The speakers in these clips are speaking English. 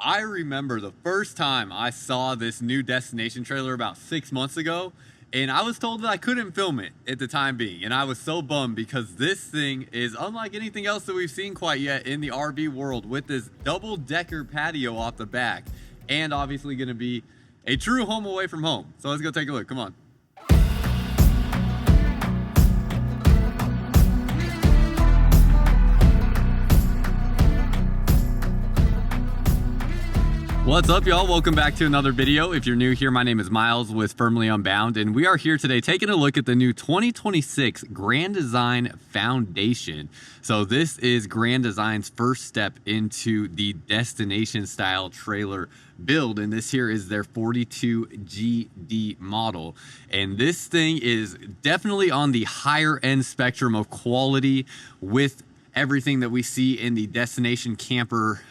I remember the first time I saw this new destination trailer about 6 months ago, and I was told that I couldn't film it at the time being. And I was so bummed because this thing is unlike anything else that we've seen quite yet in the RV world, with this double decker patio off the back, and obviously going to be a true home away from home. So let's go take a look. Come on. What's up, y'all? Welcome back to another video. If you're new here, my name is Myles with Firmly Unbound, and we are here today taking a look at the new 2026 Grand Design Foundation. So this is Grand Design's first step into the destination style trailer build, and this here is their 42GD model. And this thing is definitely on the higher end spectrum of quality with everything that we see in the destination camper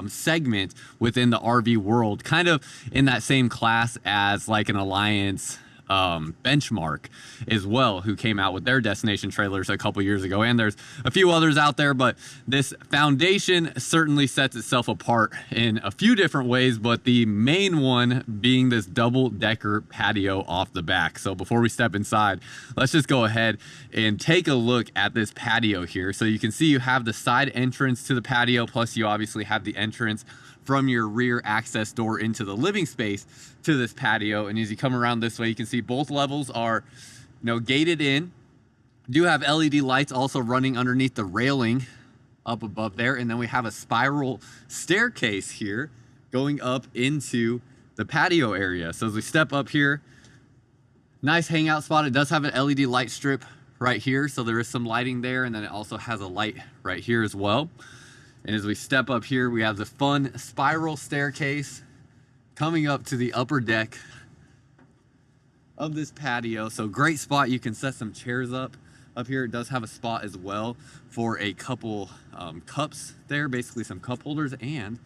segment within the RV world, kind of in that same class as like an Alliance Benchmark as well, who came out with their destination trailers a couple years ago, and there's a few others out there, but this foundation certainly sets itself apart in a few different ways, but the main one being this double decker patio off the back. So before we step inside, let's just go ahead and take a look at this patio here. So you can see you have the side entrance to the patio, plus you obviously have the entrance from your rear access door into the living space to this patio. And as you come around this way, you can see both levels are, gated in. Do have LED lights also running underneath the railing up above there. And then we have a spiral staircase here going up into the patio area. So as we step up here, nice hangout spot. It does have an LED light strip right here, so there is some lighting there, and then it also has a light right here as well. And as we step up here, we have the fun spiral staircase coming up to the upper deck of this patio. So great spot. You can set some chairs up here. It does have a spot as well for a couple cups there, basically some cup holders, and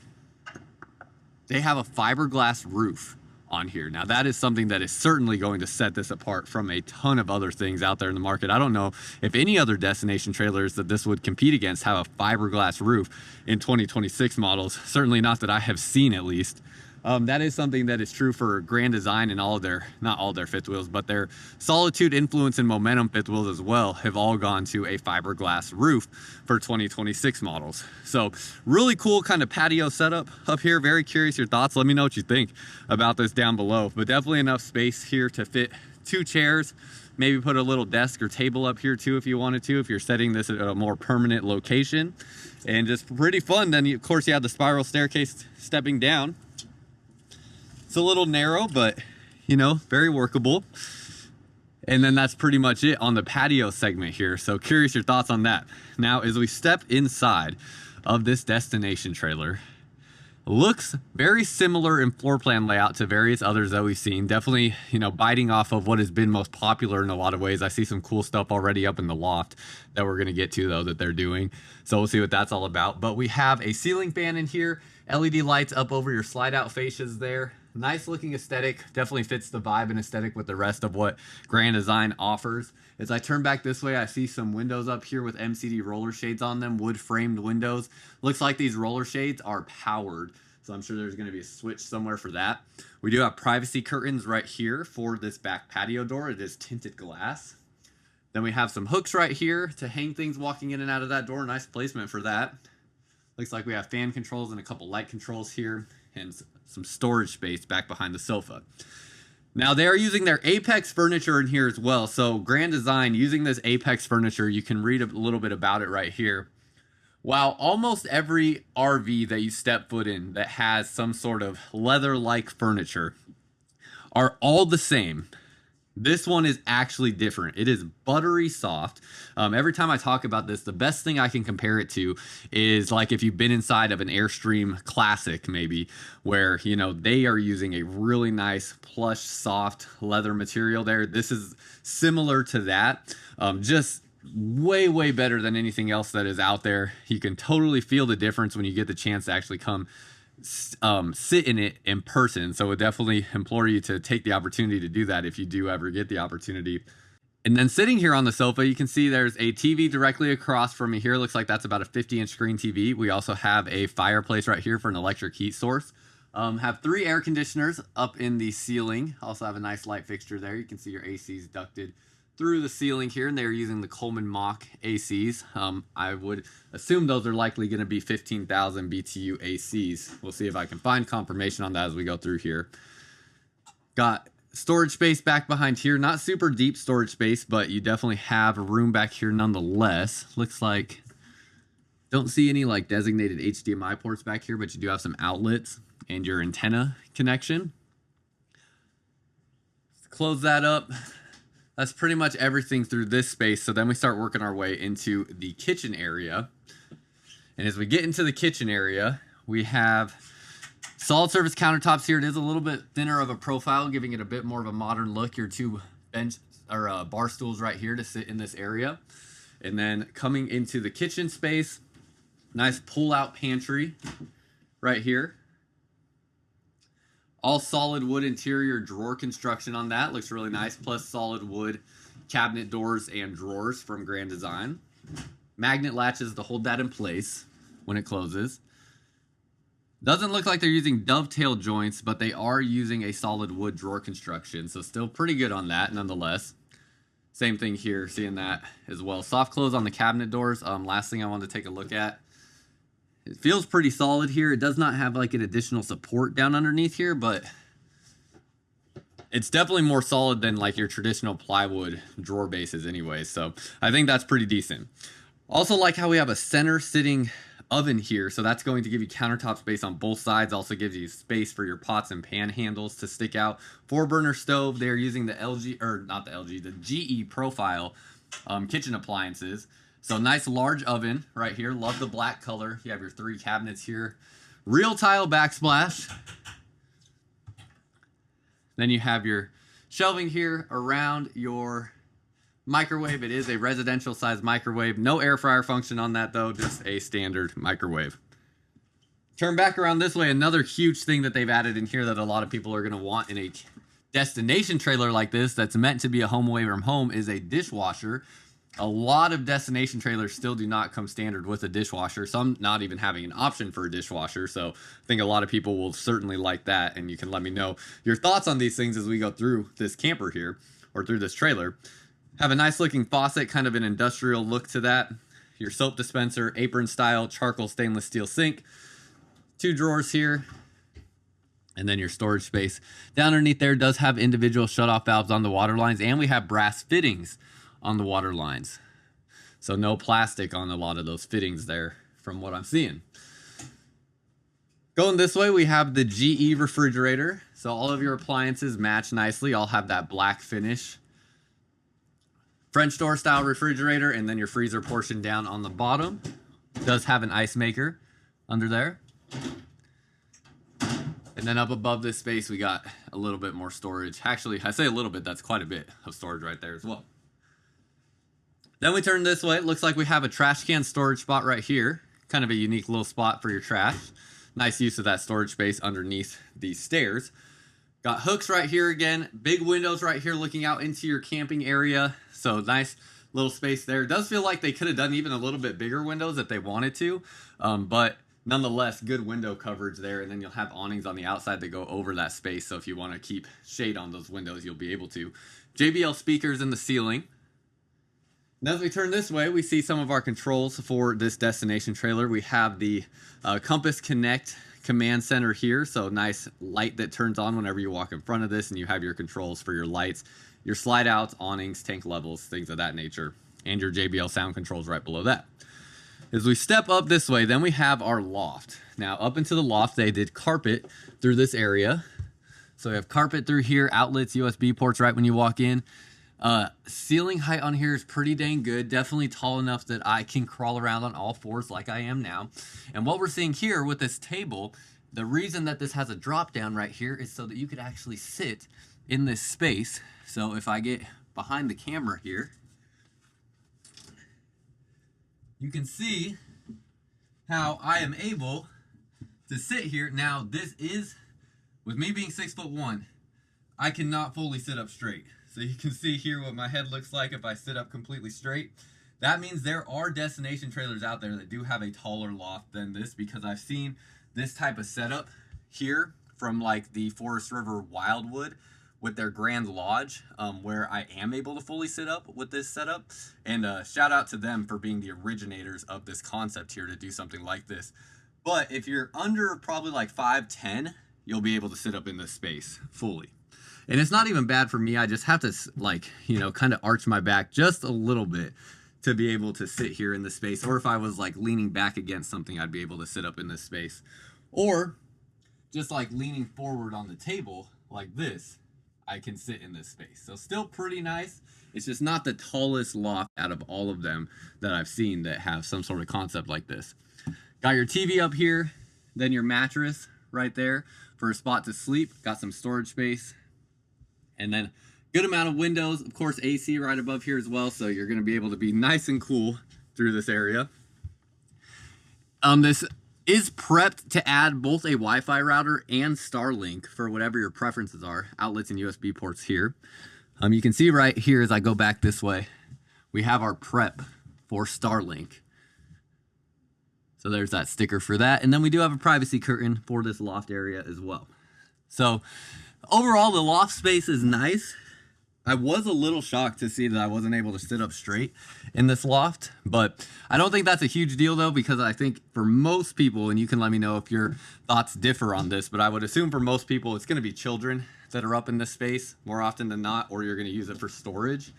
they have a fiberglass roof on here. Now that is something that is certainly going to set this apart from a ton of other things out there in the market. I don't know if any other destination trailers that this would compete against have a fiberglass roof in 2026 models. Certainly not that I have seen, at least. That is something that is true for Grand Design and all of their, not all their fifth wheels, but their Solitude, Influence, and Momentum fifth wheels as well have all gone to a fiberglass roof for 2026 models. So really cool kind of patio setup up here. Very curious your thoughts. Let me know what you think about this down below, but definitely enough space here to fit 2 chairs. Maybe put a little desk or table up here too if you wanted to, if you're setting this at a more permanent location. And just pretty fun. Then of course you have the spiral staircase stepping down. It's a little narrow, but very workable. And then that's pretty much it on the patio segment here. So curious your thoughts on that. Now, as we step inside of this destination trailer, looks very similar in floor plan layout to various others that we've seen. Definitely, biting off of what has been most popular in a lot of ways. I see some cool stuff already up in the loft that we're gonna get to though, that they're doing. So we'll see what that's all about. But we have a ceiling fan in here, LED lights up over your slide out fascias there. Nice looking aesthetic, definitely fits the vibe and aesthetic with the rest of what Grand Design offers. As I turn back this way, I see some windows up here with MCD roller shades on them, wood framed windows. Looks like these roller shades are powered, so I'm sure there's going to be a switch somewhere for that. We do have privacy curtains right here for this back patio door. It is tinted glass. Then we have some hooks right here to hang things walking in and out of that door. Nice placement for that. Looks like we have fan controls and a couple light controls here, and some storage space back behind the sofa. Now they are using their Apex furniture in here as well. So Grand Design using this Apex furniture, you can read a little bit about it right here. While almost every RV that you step foot in that has some sort of leather-like furniture are all the same, this one is actually different. It is buttery soft. Every time I talk about this, the best thing I can compare it to is like if you've been inside of an Airstream Classic, maybe, where, they are using a really nice, plush, soft leather material there. This is similar to that, just way, way better than anything else that is out there. You can totally feel the difference when you get the chance to actually come sit in it in person. So I would definitely implore you to take the opportunity to do that if you do ever get the opportunity. And then sitting here on the sofa, you can see there's a TV directly across from me here. Looks like that's about a 50-inch screen TV. We also have a fireplace right here for an electric heat source. Have 3 air conditioners up in the ceiling. Also have a nice light fixture there. You can see your ACs ducted through the ceiling here, and they're using the Coleman Mach ACs. I would assume those are likely going to be 15,000 BTU ACs. We'll see if I can find confirmation on that as we go through here. Got storage space back behind here. Not super deep storage space, but you definitely have room back here nonetheless. Looks like, don't see any like designated HDMI ports back here, but you do have some outlets and your antenna connection. Close that up. That's pretty much everything through this space. So then we start working our way into the kitchen area. And as we get into the kitchen area, we have solid surface countertops here. It is a little bit thinner of a profile, giving it a bit more of a modern look. Your 2 bench or bar stools right here to sit in this area. And then coming into the kitchen space, nice pull-out pantry right here. All solid wood interior drawer construction on that. Looks really nice. Plus solid wood cabinet doors and drawers from Grand Design. Magnet latches to hold that in place when it closes. Doesn't look like they're using dovetail joints, but they are using a solid wood drawer construction. So still pretty good on that nonetheless. Same thing here, seeing that as well. Soft close on the cabinet doors. Last thing I wanted to take a look at. It feels pretty solid here. It does not have like an additional support down underneath here, but it's definitely more solid than like your traditional plywood drawer bases anyway. So I think that's pretty decent. Also like how we have a center sitting oven here. So that's going to give you countertop space on both sides. Also gives you space for your pots and pan handles to stick out. 4-burner stove. They're using the LG, or not the LG, the GE profile kitchen appliances. So nice large oven right here. Love the black color. You have your 3 cabinets here. Real tile backsplash. Then you have your shelving here around your microwave. It is a residential size microwave. No air fryer function on that though, just a standard microwave. Turn back around this way. Another huge thing that they've added in here that a lot of people are going to want in a destination trailer like this that's meant to be a home away from home is a dishwasher. A lot of destination trailers still do not come standard with a dishwasher. Some not even having an option for a dishwasher. So I think a lot of people will certainly like that. And you can let me know your thoughts on these things as we go through this camper here or through this trailer. Have a nice looking faucet, kind of an industrial look to that. Your soap dispenser, apron style, charcoal stainless steel sink. 2 drawers here. And then your storage space. Down underneath there does have individual shutoff valves on the water lines. And we have brass fittings on the water lines. So no plastic on a lot of those fittings there from what I'm seeing. Going this way, we have the GE refrigerator. So all of your appliances match nicely. All have that black finish. French door style refrigerator, and then your freezer portion down on the bottom. Does have an ice maker under there. And then up above this space, we got a little bit more storage. Actually, I say a little bit, that's quite a bit of storage right there as well. Then we turn this way. It looks like we have a trash can storage spot right here. Kind of a unique little spot for your trash. Nice use of that storage space underneath these stairs. Got hooks right here again. Big windows right here looking out into your camping area. So nice little space there. It does feel like they could have done even a little bit bigger windows if they wanted to. But nonetheless, good window coverage there. And then you'll have awnings on the outside that go over that space. So if you want to keep shade on those windows, you'll be able to. JBL speakers in the ceiling. Now as we turn this way, we see some of our controls for this destination trailer. We have the Compass Connect command center here. So nice light that turns on whenever you walk in front of this, and you have your controls for your lights, your slide outs, awnings, tank levels, things of that nature, and your JBL sound controls right below that. As we step up this way, then we have our loft. Now up into the loft, they did carpet through this area. So we have carpet through here, outlets, USB ports right when you walk in. Ceiling height on here is pretty dang good. Definitely tall enough that I can crawl around on all fours like I am now. And what we're seeing here with this table, the reason that this has a drop down right here is so that you could actually sit in this space. So if I get behind the camera here, you can see how I am able to sit here. Now this is, with me being 6'1", I cannot fully sit up straight. So you can see here what my head looks like if I sit up completely straight. That means there are destination trailers out there that do have a taller loft than this, because I've seen this type of setup here from like the Forest River Wildwood with their Grand Lodge, where I am able to fully sit up with this setup. And shout out to them for being the originators of this concept here to do something like this. But if you're under probably like 5'10", you'll be able to sit up in this space fully. And it's not even bad for me. I just have to, like, you know, kind of arch my back just a little bit to be able to sit here in this space. Or if I was like leaning back against something, I'd be able to sit up in this space. Or just like leaning forward on the table like this, I can sit in this space. So still pretty nice. It's just not the tallest loft out of all of them that I've seen that have some sort of concept like this. Got your TV up here, then your mattress right there for a spot to sleep. Got some storage space, and then good amount of windows. Of course, AC right above here as well, so you're going to be able to be nice and cool through this area. This is prepped to add both a Wi-Fi router and Starlink for whatever your preferences are. Outlets and USB ports here. You can see right here as I go back this way, we have our prep for Starlink. So there's that sticker for that. And then we do have a privacy curtain for this loft area as well. So overall, the loft space is nice. I was a little shocked to see that I wasn't able to sit up straight in this loft, but I don't think that's a huge deal though, because I think for most people, and you can let me know if your thoughts differ on this, but I would assume for most people, it's gonna be children that are up in this space more often than not, or you're gonna use it for storage.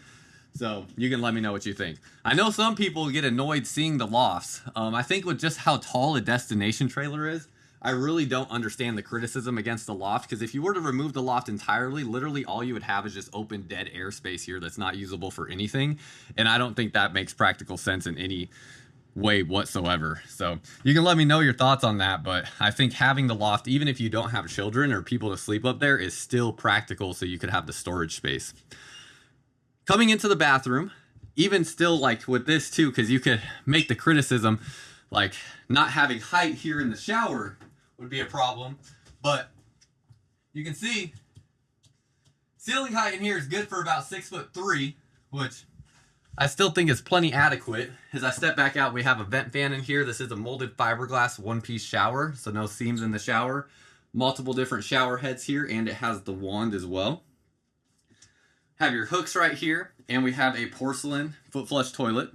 So you can let me know what you think. I know some people get annoyed seeing the lofts. I think with just how tall a destination trailer is, I really don't understand the criticism against the loft, because if you were to remove the loft entirely, literally all you would have is just open dead airspace here that's not usable for anything. And I don't think that makes practical sense in any way whatsoever. So you can let me know your thoughts on that, but I think having the loft, even if you don't have children or people to sleep up there, is still practical, so you could have the storage space. Coming into the bathroom, even still like with this too, because you could make the criticism like not having height here in the shower would be a problem, but you can see ceiling height in here is good for about 6'3", which I still think is plenty adequate. As I step back out, we have a vent fan in here. This is a molded fiberglass one-piece shower, so no seams in the shower. Multiple different shower heads here, and it has the wand as well. Have your hooks right here, and we have a porcelain foot flush toilet.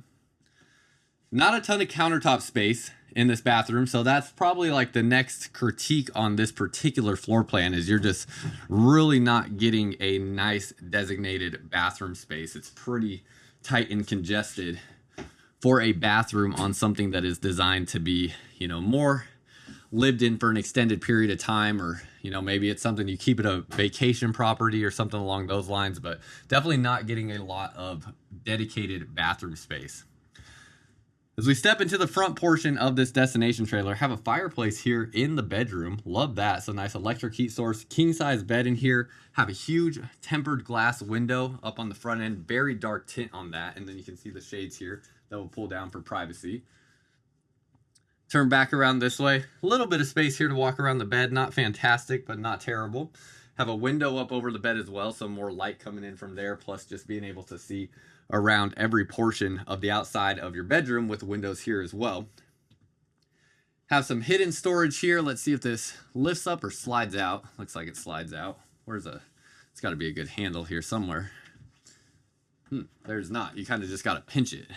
Not a ton of countertop space in this bathroom, so that's probably like the next critique on this particular floor plan, is you're just really not getting a nice designated bathroom space. It's pretty tight and congested for a bathroom on something that is designed to be, you know, more lived in for an extended period of time, or you know, maybe it's something you keep at a vacation property or something along those lines, but definitely not getting a lot of dedicated bathroom space. As we step into the front portion of this destination trailer, have a fireplace here in the bedroom. Love that. So nice electric heat source, king size bed in here. Have a huge tempered glass window up on the front end, very dark tint on that. And then you can see the shades here that will pull down for privacy. Turn back around this way. A little bit of space here to walk around the bed. Not fantastic, but not terrible. Have a window up over the bed as well, so more light coming in from there, plus just being able to see around every portion of the outside of your bedroom with windows here as well. Have some hidden storage here. Let's see if this lifts up or slides out. Looks like it slides out. It's got to be a good handle here somewhere. There's not. You kind of just got to pinch it.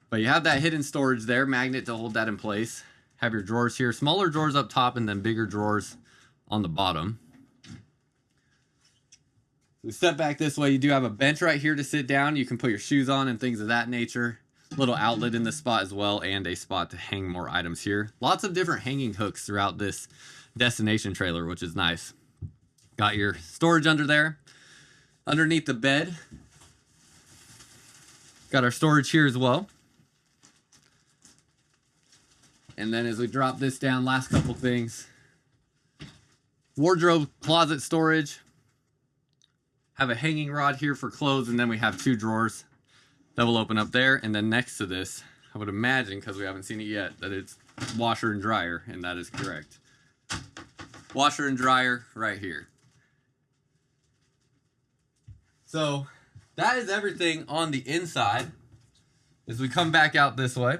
But you have that hidden storage there, magnet to hold that in place. Have your drawers here, smaller drawers up top and then bigger drawers on the bottom. We step back this way, you do have a bench right here to sit down. You can put your shoes on and things of that nature. Little outlet in this spot as well, and a spot to hang more items here. Lots of different hanging hooks throughout this destination trailer, which is nice. Got your storage under there. Underneath the bed, got our storage here as well. And then as we drop this down, last couple things. Wardrobe, closet storage. Have a hanging rod here for clothes, and then we have two drawers that will open up there. And then next to this, I would imagine, because we haven't seen it yet, that it's washer and dryer, and that is correct. Washer and dryer right here. So that is everything on the inside. As we come back out this way,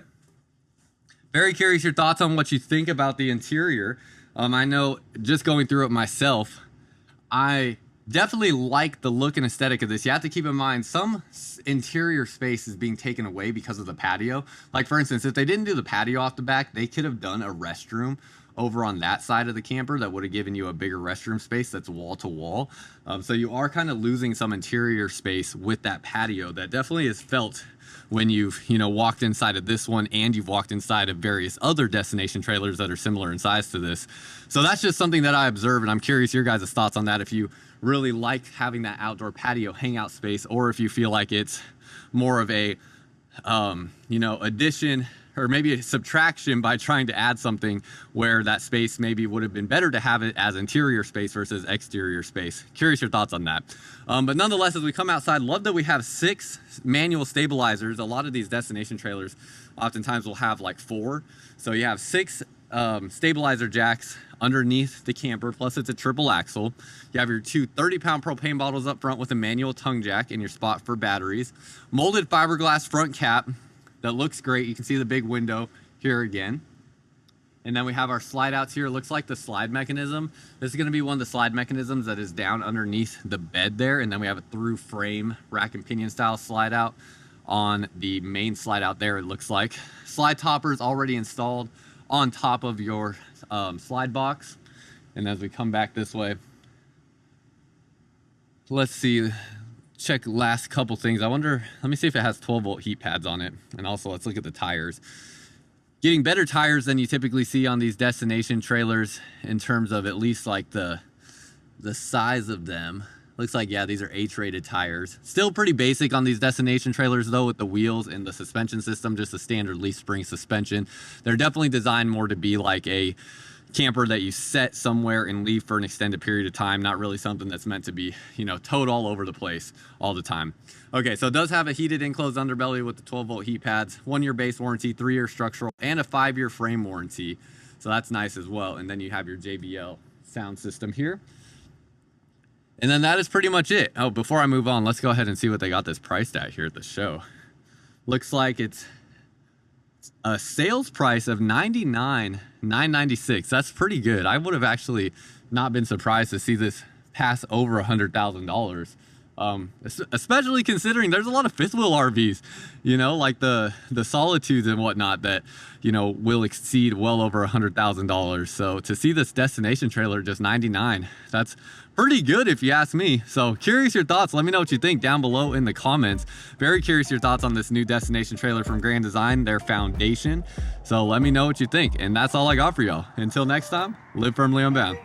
very curious your thoughts on what you think about the interior. I know just going through it myself, I definitely like the look and aesthetic of this. You have to keep in mind some interior space is being taken away because of the patio. Like for instance, if they didn't do the patio off the back, they could have done a restroom over on that side of the camper that would have given you a bigger restroom space that's wall to wall. So you are kind of losing some interior space with that patio that definitely is felt when you've walked inside of this one, and you've walked inside of various other destination trailers that are similar in size to this. So that's just something that I observed, and I'm curious your guys' thoughts on that, if you really like having that outdoor patio hangout space, or if you feel like it's more of a addition or maybe a subtraction by trying to add something where that space maybe would have been better to have it as interior space versus exterior space. Curious your thoughts on that. But nonetheless, as we come outside, love that we have 6 manual stabilizers. A lot of these destination trailers oftentimes will have like 4. So you have 6 stabilizer jacks underneath the camper, plus it's a triple axle. You have your 2 30-pound propane bottles up front with a manual tongue jack in your spot for batteries. Molded fiberglass front cap that looks great. You can see the big window here again. And then we have our slide outs here. It looks like the slide mechanism. This is going to be one of the slide mechanisms that is down underneath the bed there. And then we have a through frame rack and pinion style slide out on the main slide out there, it looks like. Slide toppers already installed on top of your slide box. And as we come back this way, let's see, check last couple things. I wonder, let me see if it has 12-volt heat pads on it. And also let's look at the tires. Getting better tires than you typically see on these destination trailers in terms of at least like the size of them. Looks like, yeah, these are H-rated tires. Still pretty basic on these destination trailers though, with the wheels and the suspension system, just a standard leaf spring suspension. They're definitely designed more to be like a camper that you set somewhere and leave for an extended period of time, not really something that's meant to be, towed all over the place all the time. Okay, so it does have a heated enclosed underbelly with the 12-volt heat pads, 1-year base warranty, 3-year structural, and a 5-year frame warranty. So that's nice as well. And then you have your JBL sound system here. And then that is pretty much it. Oh, before I move on, let's go ahead and see what they got this priced at here at the show. Looks like it's a sales price of $99,996. That's pretty good. I would have actually not been surprised to see this pass over $100,000. Especially considering there's a lot of fifth wheel RVs, like the Solitudes and whatnot that, will exceed well over $100,000. So to see this destination trailer just 99, that's pretty good if you ask me. So curious your thoughts. Let me know what you think down below in the comments. Very curious your thoughts on this new destination trailer from Grand Design, their foundation. So let me know what you think. And that's all I got for y'all. Until next time, live firmly unbound.